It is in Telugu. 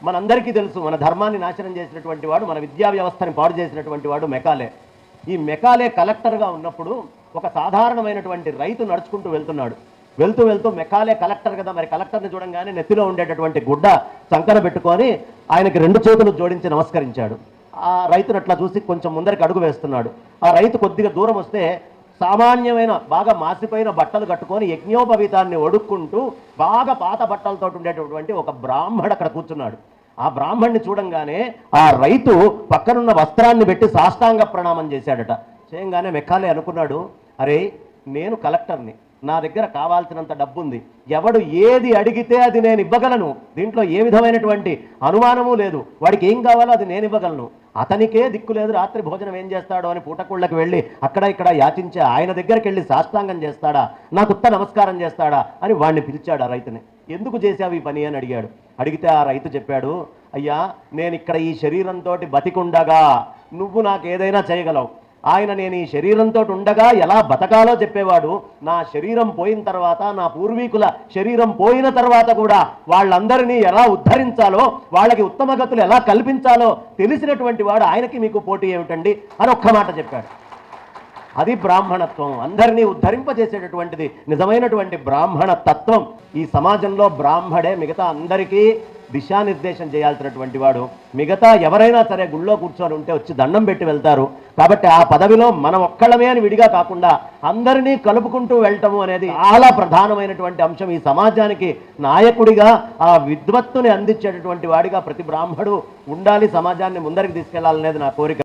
మనందరికీ తెలుసు, మన ధర్మాన్ని నాశనం చేసినటువంటి వాడు, మన విద్యా వ్యవస్థని పాడు చేసినటువంటి వాడు మెకాలే. ఈ మెకాలే కలెక్టర్గా ఉన్నప్పుడు ఒక సాధారణమైనటువంటి రైతు నడుచుకుంటూ వెళ్తున్నాడు. వెళ్తూ వెళ్తూ మెకాలే కలెక్టర్ కదా, మరి కలెక్టర్ని చూడంగానే నెత్తిలో ఉండేటటువంటి గుడ్డ సంకన పెట్టుకొని ఆయనకి 2 చేతులు జోడించి నమస్కరించాడు. ఆ రైతును అట్లా చూసి కొంచెం ముందరికి అడుగు వేస్తున్నాడు. ఆ రైతు కొద్దిగా దూరం వస్తే సామాన్యమైన బాగా మాసిపోయిన బట్టలు కట్టుకొని యజ్ఞోపవీతాన్ని ఒడుక్కుంటూ బాగా పాత బట్టలతో ఉండేటటువంటి ఒక బ్రాహ్మడు అక్కడ కూర్చున్నాడు. ఆ బ్రాహ్మణ్ణి చూడంగానే ఆ రైతు పక్కనున్న వస్త్రాన్ని పెట్టి సాష్టాంగ ప్రణామం చేశాడట. చేయంగానే మెకాలే అనుకున్నాడు, అరే నేను కలెక్టర్ని, నా దగ్గర కావాల్సినంత డబ్బుంది, ఎవడు ఏది అడిగితే అది నేను ఇవ్వగలను, దీంట్లో ఏ విధమైనటువంటి అనుమానము లేదు, వాడికి ఏం కావాలో అది నేను ఇవ్వగలను, అతనికే దిక్కు లేదు, రాత్రి భోజనం ఏం చేస్తాడో అని పూటకుళ్ళకి వెళ్ళి అక్కడ ఇక్కడ యాచించే ఆయన దగ్గరికి వెళ్ళి సాష్టాంగం చేస్తాడా, నాకు ఉత్త నమస్కారం చేస్తాడా అని వాడిని పిలిచాడు. ఆ రైతుని ఎందుకు చేశావు ఈ పని అని అడిగాడు. అడిగితే ఆ రైతు చెప్పాడు, అయ్యా నేను ఇక్కడ ఈ శరీరంతో బతికుండగా నువ్వు నాకు ఏదైనా చేయగలవు, ఆయన నేను ఈ శరీరంతో ఉండగా ఎలా బతకాలో చెప్పేవాడు, నా శరీరం పోయిన తర్వాత, నా పూర్వీకుల శరీరం పోయిన తర్వాత కూడా వాళ్ళందరినీ ఎలా ఉద్ధరించాలో, వాళ్ళకి ఉత్తమ గతులు ఎలా కల్పించాలో తెలిసినటువంటి వాడు, ఆయనకి మీకు పోటీ ఏమిటండి అని ఒక్క మాట చెప్పాడు. అది బ్రాహ్మణత్వం, అందరినీ ఉద్ధరింపజేసేటటువంటిది నిజమైనటువంటి బ్రాహ్మణ తత్వం. ఈ సమాజంలో బ్రాహ్మడే మిగతా అందరికీ దిశానిర్దేశం చేయాల్సినటువంటి వాడు. మిగతా ఎవరైనా సరే గుళ్ళో కూర్చొని ఉంటే వచ్చి దండం పెట్టి వెళ్తారు. కాబట్టి ఆ పదవిలో మనం ఒక్కళ్ళమే అని విడిగా కాకుండా అందరినీ కలుపుకుంటూ వెళ్ళటము అనేది చాలా ప్రధానమైనటువంటి అంశం. ఈ సమాజానికి నాయకుడిగా ఆ విద్వత్తుని అందించేటటువంటి వాడిగా ప్రతి బ్రాహ్మడు ఉండాలి, సమాజాన్ని ముందరికి తీసుకెళ్లాలనేది నా కోరిక.